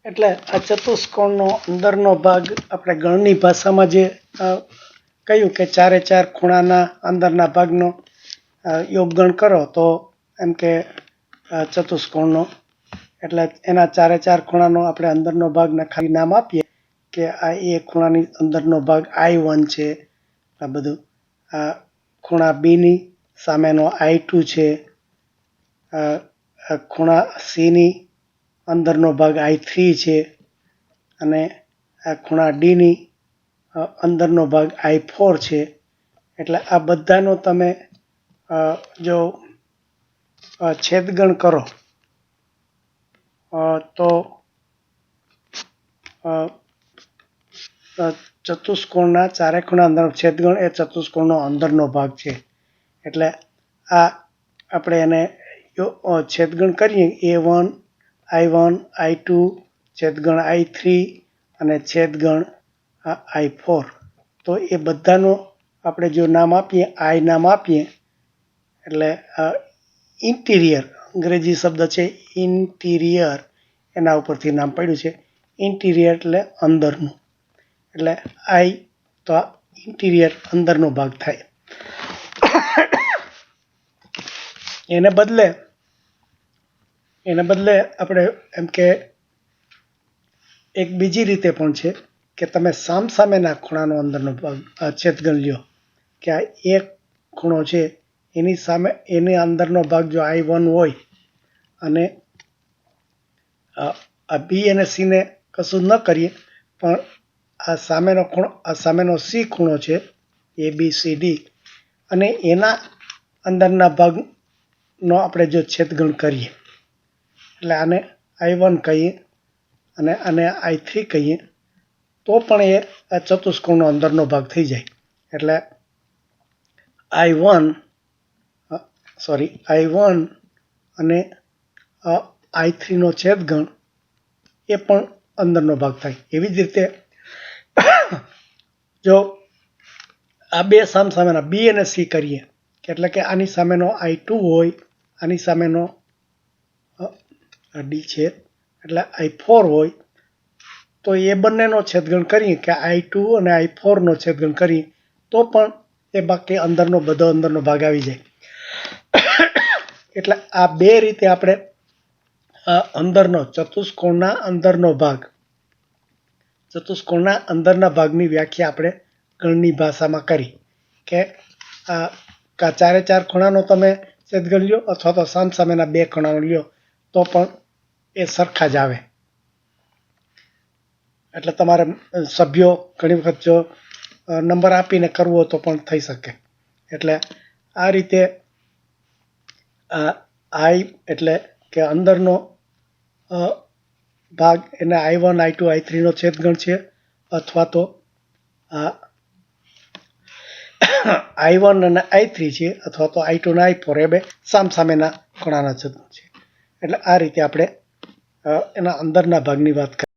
એટલે આ ચતુષ્કોણનો અંદરનો ભાગ આપણે ગણની ભાષામાં જે કહ્યું કે ચારે ચાર ખૂણાના અંદરના ભાગનો યોગગણ કરો તો એમ કે ચતુષ્કોણનો એટલે એના ચારે ચાર ખૂણાનો આપણે અંદરનો ભાગને ખાલી નામ આપીએ કે આ એ ખૂણાની અંદરનો ભાગ I1 છે. આ બધું આ ખૂણા બીની સામેનો I2 છે. ખૂણા સીની અંદરનો ભાગ I3 છે અને આ ખૂણા ડીની અંદરનો ભાગ I4 છે. એટલે આ બધાનો તમે જો છેદગણ કરો તો ચતુષ્કોણના ચારે ખૂણા અંદરનો છેદગણ એ ચતુષ્કોણનો અંદરનો ભાગ છે. એટલે આ આપણે એને છેદગણ કરીએ A1 I1 I2 છેદગણ I3 અને છેદગણ I4 તો એ બધાનો આપણે જો નામ આપીએ I નામ આપીએ એટલે ઇન્ટિરિયર અંગ્રેજી શબ્દ છે ઇન્ટિરિયર એના ઉપરથી નામ પડ્યું છે. ઇન્ટિરિયર એટલે અંદરનું એટલે I તો ઇન્ટિરિયર અંદરનો ભાગ થાય. એને બદલે આપણે એમ કે એક બીજી રીતે પણ છે કે તમે સામસામેના ખૂણાનો અંદરનો ભાગ છેદગણ લ્યો કે આ એક ખૂણો છે એની સામે એની અંદરનો ભાગ જો I1 હોય અને આ બી અને સીને કશું ન કરીએ પણ આ સામેનો ખૂણો આ સામેનો સી ખૂણો છે ABCD અને એના અંદરના ભાગનો આપણે જો છેદગણ કરીએ એટલે આને I1 કહીએ અને આને I3 કહીએ તો પણ એ આ ચતુષ્કોણનો અંદરનો ભાગ થઈ જાય. એટલે I1 અને I3 નો છેદગણ એ પણ અંદરનો ભાગ થાય. એવી જ રીતે જો આ બે સામસામેના બી અને સી કરીએ એટલે કે આની સામેનો I2 હોય આની સામેનો ડી છે એટલે I4 હોય તો એ બંનેનો છેદગણ કરીએ કે I2 અને I4 નો છેદગણ કરીએ તો પણ એ બાકી બધો અંદરનો ભાગ આવી જાય. એટલે આ બે રીતે આપણે અંદરનો ચતુષ્કોણના અંદરના ભાગની વ્યાખ્યા આપણે ગણની ભાષામાં કરી કે ચારે ચાર ખૂણાનો તમે છેદગણ લ્યો અથવા તો સામસામેના બે ખૂણાનો લ્યો તો પણ એ સરખા જ આવે. એટલે તમારે સભ્યો ઘણી વખત જો નંબર આપીને કરવો હોય તો પણ થઈ શકે. એટલે આ રીતે I એટલે કે અંદરનો ભાગ એને I1 I2 I3 નો છેદગણ છે અથવા તો I1 અને I3 છે અથવા તો I2 અને I4 એ બે સામસામેના ખૂણાના છેદગણ છે. એટલે આ રીતે આપણે એના અંદરના ભાગની વાત કરી.